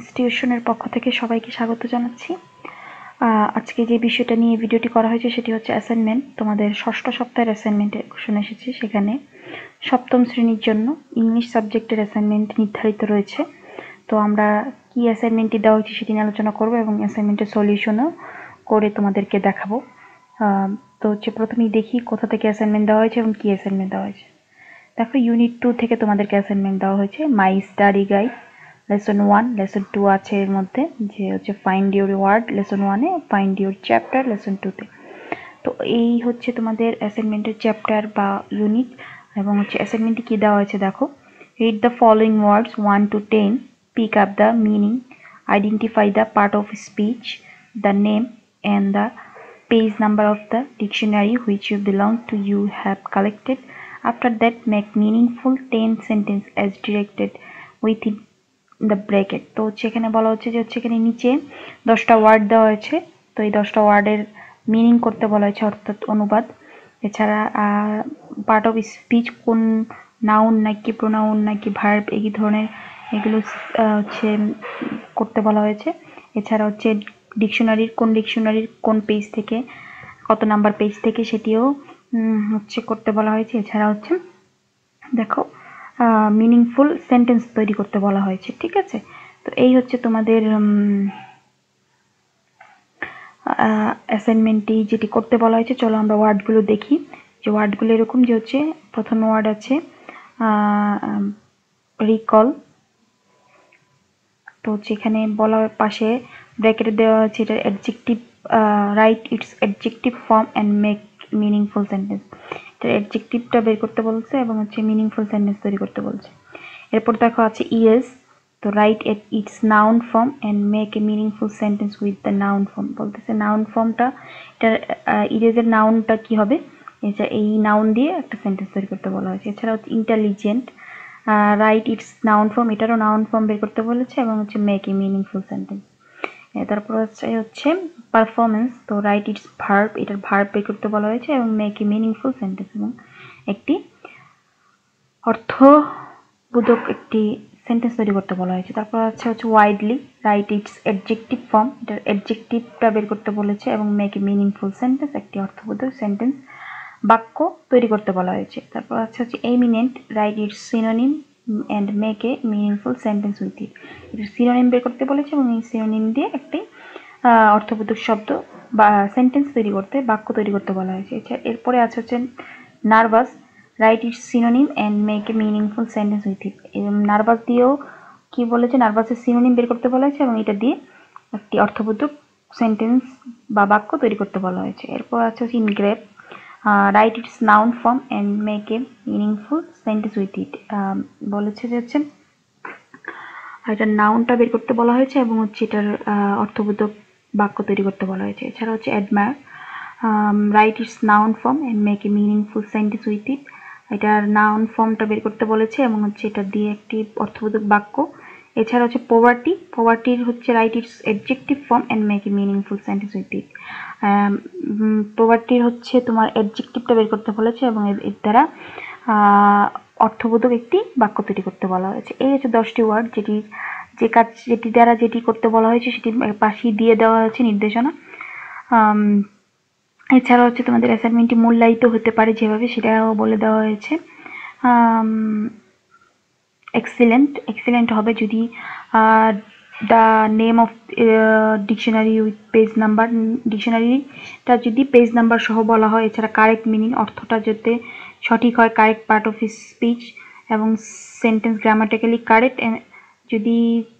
ইনস্টিটিউশনের পক্ষ থেকে সবাইকে স্বাগত জানাচ্ছি। আজকে যে বিষয়টা নিয়ে ভিডিওটি করা হয়েছে সেটি হচ্ছে অ্যাসাইনমেন্ট। তোমাদের ষষ্ঠ সপ্তাহের অ্যাসাইনমেন্টের কোশ্চেন এসেছে, সেখানে সপ্তম শ্রেণীর জন্য ইংলিশ সাবজেক্টের অ্যাসাইনমেন্ট নির্ধারিত রয়েছে। তো আমরা কি অ্যাসাইনমেন্টটি দেওয়া হয়েছে সেটি নিয়ে আলোচনা করবো এবং অ্যাসাইনমেন্টের সলিউশনও করে তোমাদেরকে দেখাবো। তো হচ্ছে প্রথমেই দেখি কোথা থেকে অ্যাসাইনমেন্ট দেওয়া হয়েছে এবং কি অ্যাসাইনমেন্ট দেওয়া হয়েছে। দেখো, ইউনিট 2 থেকে তোমাদেরকে অ্যাসাইনমেন্ট দেওয়া হয়েছে। My study guide lesson 1, lesson 2 আছে এর মধ্যে, যে হচ্ছে ফাইন্ড ইউর ওয়ার্ড লেসন 1-এ, ফাইন্ড ইউর চ্যাপ্টার লেসন 2-তে। তো এই হচ্ছে তোমাদের অ্যাসাইনমেন্টের চ্যাপ্টার বা ইউনিট। এবং হচ্ছে অ্যাসাইনমেন্টে কী দেওয়া হয়েছে দেখো, read the following words 1 to 10, pick up the meaning, identify the part of speech, the name and the page number of the dictionary which you belong to you have collected. After that, make meaningful 10 sentence as directed within the bracket. তো সেখানে বলা হচ্ছে যে এখানে নিচে 10টা word দেওয়া হয়েছে। তো এই 10টা ওয়ার্ডের মিনিং করতে বলা হয়েছে, অর্থাৎ অনুবাদ। এছাড়া পার্ট অফ স্পিচ কোন নাউন নাকি প্রোনাউন নাকি ভার্ব এই ধরনের এগুলো হচ্ছে করতে বলা হয়েছে। এছাড়া হচ্ছে ডিকশনারির কোন পেজ থেকে, কত নাম্বার পেজ থেকে সেটিও হচ্ছে করতে বলা হয়েছে। এছাড়া হচ্ছে দেখো মিনিংফুল সেন্টেন্স তৈরি করতে বলা হয়েছে। ঠিক আছে, তো এই হচ্ছে তোমাদের অ্যাসাইনমেন্টটি যেটি করতে বলা হয়েছে। চলো আমরা ওয়ার্ডগুলো দেখি। যে ওয়ার্ডগুলো এরকম, যে হচ্ছে প্রথম ওয়ার্ড আছে রিকল। তো যেখানে বলা পাশে ব্র্যাকেটে দেওয়া আছে এটা adjective, right it's adjective form and make meaningful sentence. এটা অ্যাডজেক্টিভটা বের করতে বলছে এবং হচ্ছে মিনিংফুল সেন্টেন্স তৈরি করতে বলছে। এরপর দেখো আছে ইয়েস। তো right it's noun form and make a meaningful sentence with the noun form. বলতেছে নাউন ফর্মটা, এটা ইরেজের নাউনটা কি হবে, এটা এই নাউন দিয়ে একটা সেন্টেন্স তৈরি করতে বলা হয়েছে। এছাড়া হচ্ছে intelligent, right it's noun form, এটারও নাউন ফর্ম বের করতে বলেছে এবং হচ্ছে মেক এ মিনিংফুল সেন্টেন্স। তারপর হচ্ছে পারফরমেন্স। তো রাইট ইটস ভার্ব, এটার ভার্ব বের করতে বলা হয়েছে এবং মেক এ মিনিংফুল সেন্টেন্স এবং একটি অর্থবোধক একটি সেন্টেন্স তৈরি করতে বলা হয়েছে। তারপর হচ্ছে widely, right it's adjective form, এটার অ্যাডজেক্টিভটা বের করতে বলেছে এবং মেক এ মিনিংফুল সেন্টেন্স, একটি অর্থবোধক সেন্টেন্স বাক্য তৈরি করতে বলা হয়েছে। তারপর হচ্ছে eminent, right its synonym and make a meaningful sentence with it. এটা সিনোনিম বের করতে বলেছে এবং এই সিনোনিম দিয়ে একটি অর্থবোধক শব্দ বা সেন্টেন্স তৈরি করতে, বাক্য তৈরি করতে বলা হয়েছে। এরপরে হচ্ছে nervous, right its synonym and make a meaningful sentence with it. Nervous দিয়েও কি বলেছে, নার্ভাসের সিনোনিম বের করতে বলা হয়েছে এবং এটা দিয়ে একটি অর্থবোধক সেন্টেন্স বা বাক্য তৈরি করতে বলা হয়েছে। এরপর হচ্ছে ইনগ্রেভ, right it's noun form and make a meaningful sentence with ইট। বলেছে যে হচ্ছে এটার নাউনটা বের করতে বলা হয়েছে এবং হচ্ছে এটার অর্থবোধক বাক্য তৈরি করতে বলা হয়েছে। এছাড়া হচ্ছে admire, right it's noun form and make a meaningful sentence with ইট। এটার নাউন ফর্মটা বের করতে বলেছে এবং হচ্ছে এটা দিয়ে একটি অর্থবোধক বাক্য। এছাড়া হচ্ছে পভার্টির হচ্ছে right it's adjective form and make a meaningful sentence with it. পভার্টির হচ্ছে তোমার অ্যাডজেক্টিভটা বের করতে বলেছে এবং এর দ্বারা অর্থবোধক একটি বাক্য তৈরি করতে বলা হয়েছে। এই হচ্ছে 10টি ওয়ার্ড, যেটি দ্বারা যেটি করতে বলা হয়েছে সেটির পাশেই দিয়ে দেওয়া হয়েছে নির্দেশনা। এছাড়া হচ্ছে তোমাদের অ্যাসাইনমেন্টটি মূল্যায়িত হতে পারে যেভাবে, সেটাও বলে দেওয়া হয়েছে। এক্সিলেন্ট হবে যদি the name of dictionary with page number, ডিকশনারিটা যদি পেজ নাম্বার সহ বলা হয়। এছাড়া কারেক্ট মিনিং, অর্থটা যাতে সঠিক হয়, কারেক্ট পার্ট অফ স্পিচ এবং সেন্টেন্স গ্রামাটিক্যালি কারেক্ট, যদি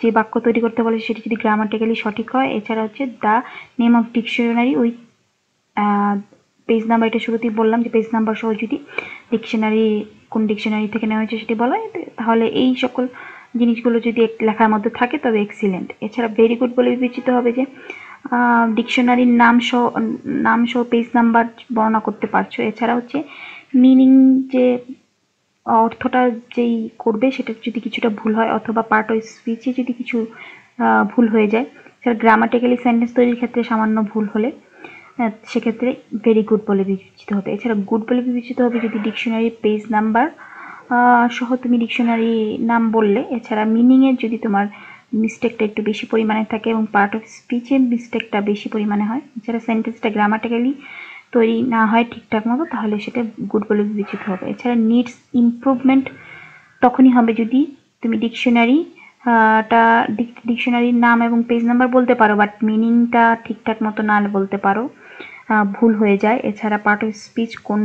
যে বাক্য তৈরি করতে বলে সেটি যদি গ্রামাটিক্যালি সঠিক হয়। এছাড়া হচ্ছে the name of dictionary with page number, এটা শুরুতেই বললাম যে পেজ নাম্বার সহ যদি কোন ডিকশনারি থেকে নেওয়া হয়েছে সেটি বলা হয়, তাহলে এই সকল জিনিসগুলো যদি লেখার মধ্যে থাকে তবে এক্সিলেন্ট। এছাড়া ভেরি গুড বলে বিবেচিত হবে যে ডিকশনারির নাম সহ পেজ নাম্বার বর্ণনা করতে পারছো। এছাড়া হচ্ছে মিনিং, যে অর্থটা যেই করবে সেটা যদি কিছুটা ভুল হয় অথবা পার্ট অফ স্পিচে যদি কিছু ভুল হয়ে যায়, এছাড়া গ্রামাটিক্যালি সেন্টেন্স তৈরির ক্ষেত্রে সামান্য ভুল হলে সেক্ষেত্রে ভেরি গুড বলে বিবেচিত হবে। এছাড়া গুড বলে বিবেচিত হবে যদি ডিকশনারি পেজ নাম্বার সহ তুমি ডিকশনারি নাম বললে, এছাড়া মিনিংয়ের যদি তোমার মিস্টেকটা একটু বেশি পরিমাণে থাকে এবং পার্ট অফ স্পিচে মিস্টেকটা বেশি পরিমাণে হয়। এছাড়া সেন্টেন্সটা গ্রামাটিক্যালি তৈরি না হয় ঠিকঠাক মতো, তাহলে সেটা গুড বলে বিবেচিত হবে। এছাড়া নিডস ইমপ্রুভমেন্ট তখনই হবে যদি তুমি ডিকশনারির নাম এবং পেজ নাম্বার বলতে পারো, বাট মিনিংটা ঠিকঠাক মতো না বলতে পারো, ভুল হয়ে যায়। এছাড়া পার্ট অফ স্পিচ কোন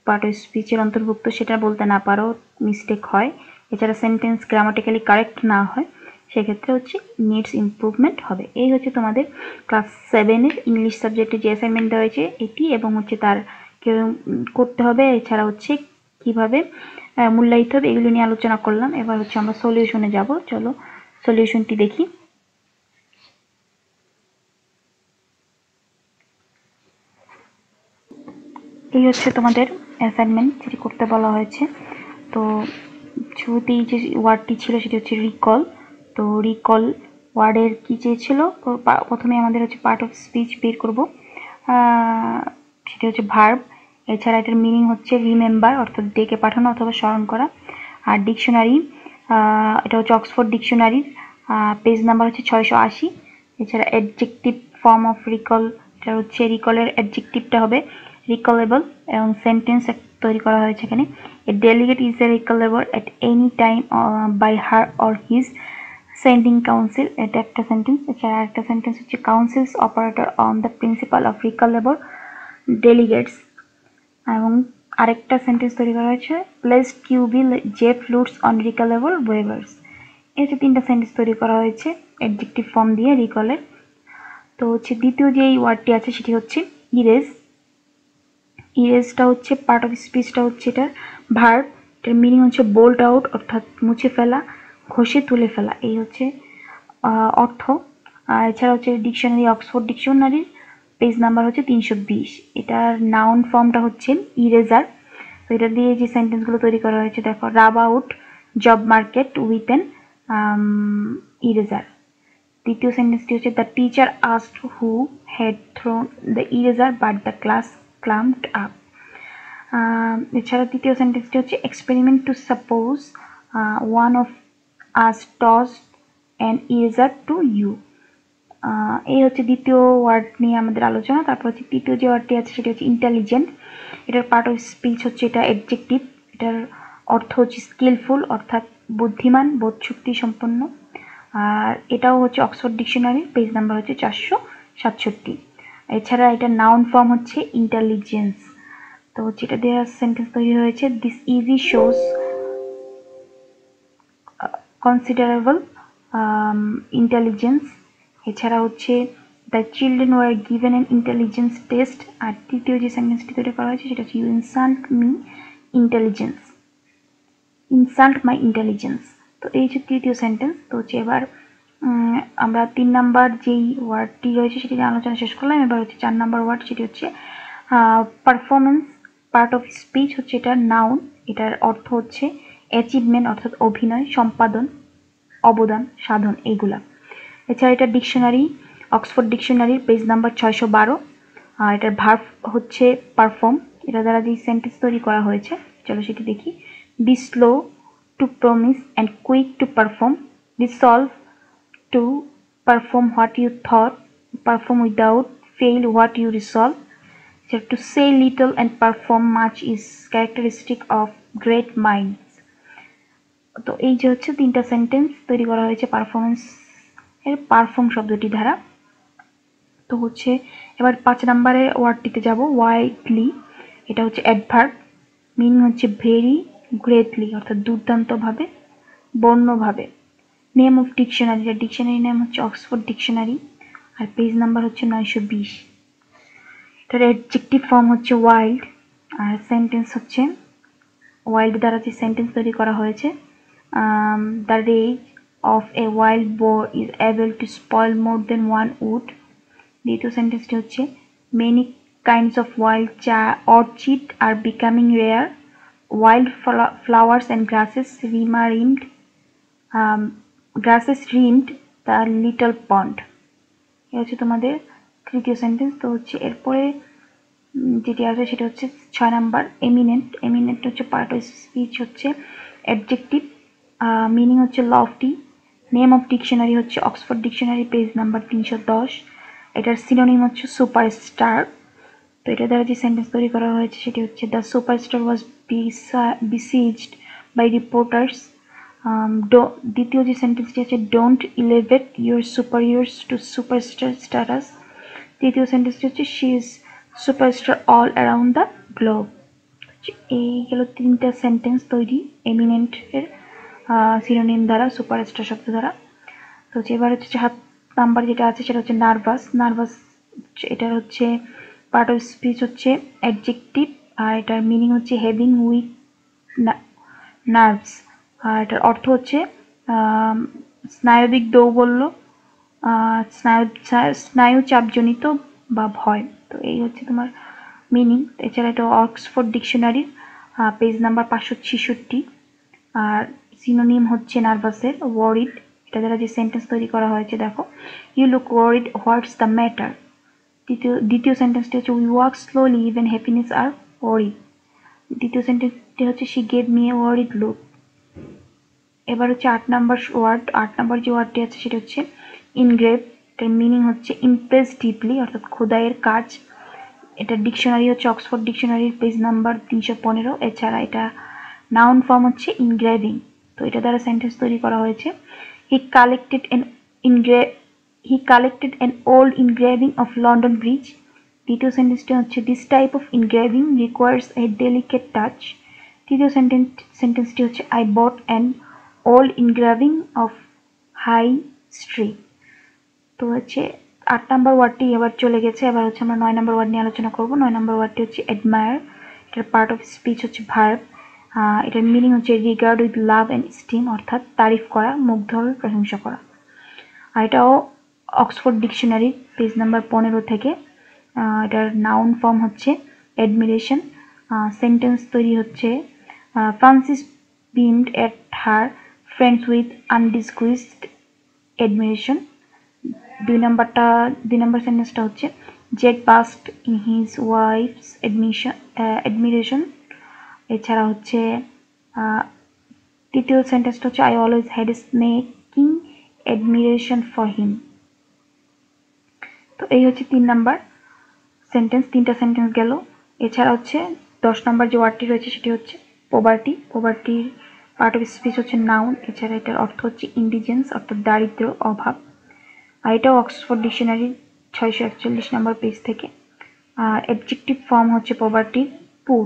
পার্ট অফ স্পিচের অন্তর্ভুক্ত সেটা বলতে না পারো, মিস্টেক হয়। এছাড়া সেন্টেন্স গ্রামাটিক্যালি কারেক্ট না হয়, সেক্ষেত্রে হচ্ছে নিডস ইমপ্রুভমেন্ট হবে। এই হচ্ছে তোমাদের ক্লাস 7-এর ইংলিশ সাবজেক্টে যে অ্যাসাইনমেন্ট দেওয়া হয়েছে এটি, এবং হচ্ছে তার করতে হবে, এছাড়া হচ্ছে কিভাবে মূল্যায়িত হবে, এগুলো নিয়ে আলোচনা করলাম। এবার হচ্ছে আমরা সলিউশনে যাব। চলো সলিউশনটি দেখি। এই হচ্ছে তোমাদের অ্যাসাইনমেন্ট যেটি করতে বলা হয়েছে। তো শুরুতেই যে ওয়ার্ডটি ছিল সেটি হচ্ছে রিকল। তো রিকল ওয়ার্ডের কি চেয়েছিল, প্রথমে আমাদের হচ্ছে পার্ট অফ স্পিচ বের করব, সেটি হচ্ছে ভার্ব। এছাড়া এটার মিনিং হচ্ছে রিমেম্বার, অর্থাৎ ডেকে পাঠানো অথবা স্মরণ করা। আর ডিকশনারি, এটা হচ্ছে অক্সফোর্ড ডিকশনারির পেজ নাম্বার হচ্ছে 680। এছাড়া অ্যাডজেক্টিভ ফর্ম অফ রিকল, এটা হচ্ছে রিকলের অ্যাডজেক্টিভটা হবে রিকলেবল, এবং সেন্টেন্স তৈরি করা হয়েছে এখানে। A delegate is a recallable at any time by her or his sending council, এটা একটা সেন্টেন্স। এছাড়া একটা সেন্টেন্স হচ্ছে councils operator on the principal of recallable delegates, এবং আরেকটা সেন্টেন্স তৈরি করা হয়েছে place QB J flutes on recallable wavers. এই হচ্ছে তিনটা সেন্টেন্স তৈরি করা হয়েছে অ্যাডজেক্টিভ ফর্ম দিয়ে রিকলের। তো হচ্ছে দ্বিতীয় যে ওয়ার্ডটি আছে সেটি হচ্ছে ইরেজ। ইরেজটা হচ্ছে পার্ট অফ স্পিচটা হচ্ছে এটার ভার্ব, এটার মিনিং হচ্ছে বোল্ট আউট, অর্থাৎ মুছে ফেলা, ঘষে তুলে ফেলা, এই হচ্ছে অর্থ। আর এছাড়া হচ্ছে ডিকশনারি, অক্সফোর্ড ডিকশনারির পেজ নাম্বার হচ্ছে 320। এটার নাউন ফর্মটা হচ্ছে ইরেজার। তো এটা দিয়ে যে সেন্টেন্সগুলো তৈরি করা হয়েছে দেখো, rub out job market with an eraser. দ্বিতীয় সেন্টেন্সটি হচ্ছে the teacher asked who had thrown the eraser but the class clumped up. এছাড়া তৃতীয় সেন্টেন্সটি হচ্ছে experiment to suppose one of us tossed an eraser to you. এই হচ্ছে দ্বিতীয় ওয়ার্ড নিয়ে আমাদের আলোচনা। তারপর হচ্ছে তৃতীয় যে ওয়ার্ডটি আছে সেটি হচ্ছে ইন্টেলিজেন্ট। এটার পার্ট অফ স্পিচ হচ্ছে এটা অ্যাডজেক্টিভ, এটার অর্থ হচ্ছে স্কিলফুল, অর্থাৎ বুদ্ধিমান, বোধশক্তি সম্পন্ন। আর এটাও হচ্ছে অক্সফোর্ড ডিকশনারি, পেজ নাম্বার হচ্ছে 467। এছাড়া এটা নাউন ফর্ম হচ্ছে ইন্টেলিজেন্স। তো যেটা দেওয়া সেন্টেন্স তৈরি হয়েছে this easy shows considerable intelligence. এছাড়া হচ্ছে the children were given an intelligence test. আর তৃতীয় যে সেন্টেন্সটি তৈরি করা হয়েছে সেটা হচ্ছে you insult me intelligence, insult my intelligence. তো এই হচ্ছে তৃতীয় সেন্টেন্স। তো হচ্ছে এবার আমরা 3 নাম্বার যেই ওয়ার্ডটি রয়েছে সেটি নিয়ে আলোচনা শেষ করলাম। এবার হচ্ছে 4 নাম্বার ওয়ার্ড, সেটি হচ্ছে পারফরমেন্স। পার্ট অফ স্পিচ হচ্ছে এটা নাউন, এটার অর্থ হচ্ছে অ্যাচিভমেন্ট, অর্থাৎ অভিনয়, সম্পাদন, অবদান, সাধন, এইগুলা। এছাড়া এটা ডিকশনারি, অক্সফোর্ড ডিকশনারির পেজ নাম্বার 612। এটার ভার্ব হচ্ছে পারফর্ম, এটা দ্বারা যে সেন্টেন্স তৈরি করা হয়েছে চলো সেটি দেখি। Be slow to promise and quick to perform, resolve to perform what you thought, perform without fail what you resolve. To say little and perform much is characteristic of great minds. তো এই যে হচ্ছে তিনটা sentence তৈরি করা হয়েছে performance এর perform শব্দটি দ্বারা। তো হচ্ছে এবার 5 নম্বরে ওয়ার্ডটিতে যাব, ওয়াইডলি। এটা হচ্ছে অ্যাডভার্ব, মিনিং হচ্ছে ভেরি গ্রেটলি, অর্থাৎ দুর্দান্তভাবে, বর্ণভাবে। Name of dictionary, dictionary name হচ্ছে অক্সফোর্ড ডিকশনারি, আর পেজ নাম্বার হচ্ছে 920। এটার অ্যাডজেক্টিভ ফর্ম হচ্ছে ওয়াইল্ড, আর সেন্টেন্স হচ্ছে ওয়াইল্ড দ্বারা যে সেন্টেন্স তৈরি করা হয়েছে, the rage of a wild boar is able to spoil more than one wood. দ্বিতীয় সেন্টেন্সটি হচ্ছে many kinds of wild orchid are becoming rare, wild flowers and grasses rimmed the little পন্ড। এ হচ্ছে তোমাদের তৃতীয় সেন্টেন্স। তো হচ্ছে এরপরে যেটি আছে সেটা হচ্ছে 6 নাম্বার, এমিনেন্ট। এমিনেন্ট হচ্ছে পার্ট অফ স্পিচ হচ্ছে অ্যাডজেক্টিভ, মিনিং হচ্ছে লফটি, নেম অফ ডিকশনারি হচ্ছে অক্সফোর্ড ডিকশনারি পেজ নাম্বার 310। এটার সিনোনিম হচ্ছে সুপারস্টার। তো এটা দ্বারা যে সেন্টেন্স তৈরি করা হয়েছে সেটি হচ্ছে the superstar was besieged by reporters. দ্বিতীয় যে সেন্টেন্সটি আছে don't elevate your superiors to superstar status. তৃতীয় সেন্টেন্সটি হচ্ছে she is superstar all around the globe. এই গেল তিনটা সেন্টেন্স তৈরি এমিনেন্টের সিনোনিম দ্বারা, সুপারস্টার শব্দ দ্বারা। তো এবার হচ্ছে 7 নাম্বার যেটা আছে সেটা হচ্ছে নার্ভাস। নার্ভাস এটার হচ্ছে পার্ট অফ স্পিচ হচ্ছে অ্যাডজেক্টিভ, আর এটার মিনিং হচ্ছে হ্যাভিং উইক নার্ভস। আর এটার অর্থ হচ্ছে স্নায়বিক দৌর্বল্য, স্নায়ু চাপজনিত বা ভয়। তো এই হচ্ছে তোমার মিনিং। এছাড়া এটা অক্সফোর্ড ডিকশনারির পেজ নাম্বার 566। আর সিনোনিম হচ্ছে নার্ভাসের ওয়ারিড। এটা দ্বারা যে সেন্টেন্স তৈরি করা হয়েছে দেখো, you look worried, what's the matter. দ্বিতীয় সেন্টেন্সটি হচ্ছে we walk slowly even happiness are worried. দ্বিতীয় সেন্টেন্সটি হচ্ছে she gave me a worried look. এবার হচ্ছে 8 নাম্বার ওয়ার্ড। 8 নাম্বার যে ওয়ার্ডটি আছে সেটা হচ্ছে ইনগ্রেভ। এটার মিনিং হচ্ছে ইমপ্রেস ডিপলি, অর্থাৎ খোদাইয়ের কাজ। এটার ডিকশনারি হচ্ছে অক্সফোর্ড ডিকশনারির পেজ নাম্বার 315। এছাড়া এটা নাউন ফর্ম হচ্ছে ইনগ্রেভিং। তো এটা দ্বারা সেন্টেন্স তৈরি করা হয়েছে he collected an old engraving of London Bridge. দ্বিতীয় সেন্টেন্সটি হচ্ছে this type of engraving requires a delicate touch. তৃতীয় সেন্টেন্সটি হচ্ছে I bought an old engraving of High Street. তো হচ্ছে 8 নাম্বার ওয়ার্ডটি এবার চলে গেছে। এবার হচ্ছে আমরা 9 নাম্বার ওয়ার্ড নিয়ে আলোচনা করব। 9 নাম্বার ওয়ার্ডটি হচ্ছে অ্যাডমায়ার। এটার পার্ট অফ স্পিচ হচ্ছে ভার্ব। এটার মিনিং হচ্ছে regard with love and steam, অর্থাৎ তারিফ করা, মুগ্ধভাবে প্রশংসা করা। আর এটাও অক্সফোর্ড ডিকশনারি পেজ নাম্বার 15 থেকে। এটার নাউন ফর্ম হচ্ছে অ্যাডমিরেশন। সেন্টেন্স তৈরি হচ্ছে Francis beamed at her friends with undisguised admiration। দুই নাম্বার সেন্টেন্সটা হচ্ছে Jed basked in his wife's admiration. এছাড়া হচ্ছে তৃতীয় সেন্টেন্সটা হচ্ছে I always had a sneaking admiration for him. তো এই হচ্ছে 3 নাম্বার সেন্টেন্স, 3টা সেন্টেন্স গেল। এছাড়া হচ্ছে 10 নাম্বার যে ওয়ার্ডটি রয়েছে সেটি হচ্ছে পোভার্টি। পোভার্টির পার্ট অফ স্পিচ হচ্ছে নাউন। এছাড়া এটার অর্থ হচ্ছে ইন্ডিজেন্স, অর্থাৎ দারিদ্র, অভাব। আর এটাও অক্সফোর্ড ডিকশনারির 641 নাম্বার পেজ থেকে। আর অ্যাডজেক্টিভ ফর্ম হচ্ছে পোভার্টির পুর।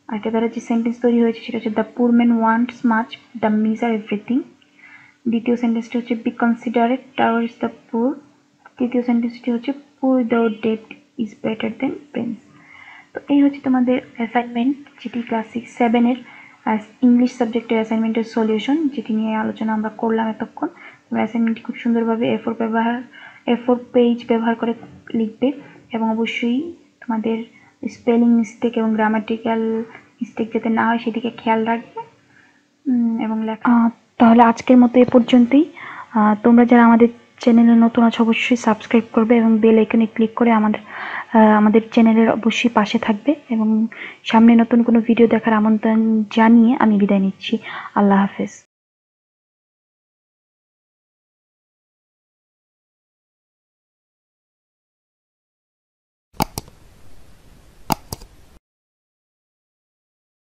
আর এটা দ্বারা যে সেন্টেন্স তৈরি হয়েছে সেটা হচ্ছে the poor man wants much, the measure everything. দ্বিতীয় সেন্টেন্সটি হচ্ছে B considerate towards the poor. তৃতীয় সেন্টেন্সটি হচ্ছে poor without debt is better than prince. তো এই হচ্ছে তোমাদের অ্যাসাইনমেন্ট, যেটি ক্লাস 6-7 ইংলিশ সাবজেক্টের অ্যাসাইনমেন্টের সলিউশন, যেটি নিয়ে আলোচনা আমরা করলাম এতক্ষণ। অ্যাসাইনমেন্টটি খুব সুন্দরভাবে A4 পেজ ব্যবহার করে লিখবে, এবং অবশ্যই তোমাদের স্পেলিং মিস্টেক এবং গ্রামাটিক্যাল মিস্টেক যাতে না হয় সেদিকে খেয়াল রাখবে এবং লেখা। তাহলে আজকের মতো এ পর্যন্তই। তোমরা যারা আমাদের চ্যানেলে নতুন আছো অবশ্যই সাবস্ক্রাইব করবে এবং বেল আইকনে ক্লিক করে আমাদের চ্যানেলের অবশ্যই পাশে থাকবে, এবং সামনে নতুন কোনো ভিডিও দেখার আমন্ত্রণ জানিয়ে আমি বিদায় নিচ্ছি। আল্লাহ হাফেজ।